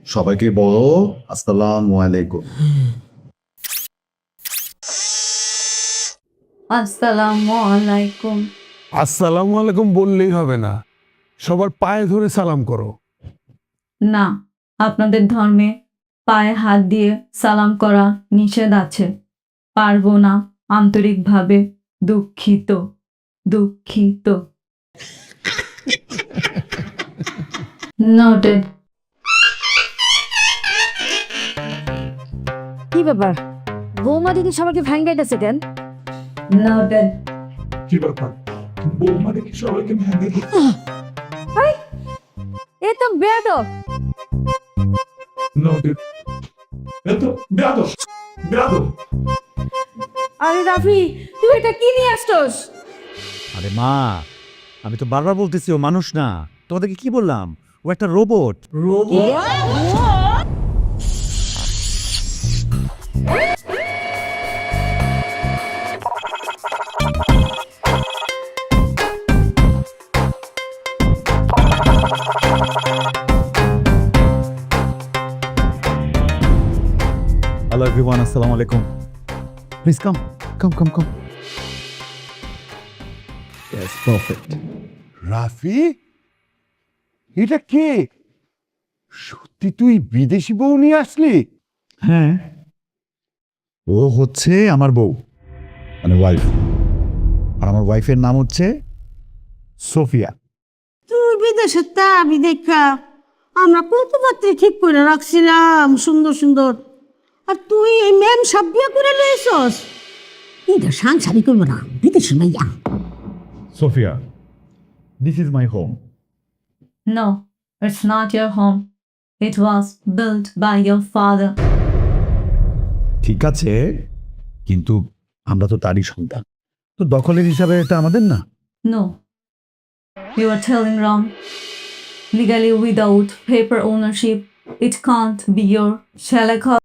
সবাইকে বলো আসসালামু আলাইকুম। আসসালামু আলাইকুম। আসসালামু আলাইকুম বললেই হবে না, সবার পায়ে ধরে সালাম করো। না, আপনাদের ধর্মে পায়ে হাত দিয়ে সালাম করা নিষেধ আছে। পারবো না, আন্তরিকভাবে দুঃখিত। দুঃখিত। নোটেড। কি ব্যাপার, বৌমা দিদি সবাইকে ভাঙ্গাইতেছে কেন? নোটেড। কি ব্যাপার, বৌমা দেখি সবাইকে ভেঙে এ তো বেয়াদব। আরে রাফি, তুই এটা কি নিয়ে আসছস? আরে মা, আমি তো বারবার বলতেছি ও মানুষ না। তোমাদেরকে কি বললাম, ও একটা রোবট। হ্যালো এভরিওয়ান, আসসালামু আলাইকুম। Please come come come come. Yes, perfect. Rafi, এটা কে? সত্যি তুই বিদেশি বউ নিয়ে আসলি? হ্যাঁ, ও হচ্ছে আমার বউ, মানে ওয়াইফ। আর আমার ওয়াইফের নাম হচ্ছে সোফিয়া। তুই বিদেশে তা আমি দেখা আমরা কত পাত্রে ঠিক করে রাখছিলাম সুন্দর সুন্দর, আর তুই এই ম্যাম সব বিয়ে করে লইছস। এটা সাংসারিক করবো না, বিদেশে মাইয়া। Sophia, this is my home. No, it's not your home. It was built by your father. ঠিক আছে, কিন্তু আমরা তো তারই সন্তান, তো দখলের হিসাবে এটা আমাদের না। No, you are telling wrong. Legally, without paper ownership, it can't be your. Shall I call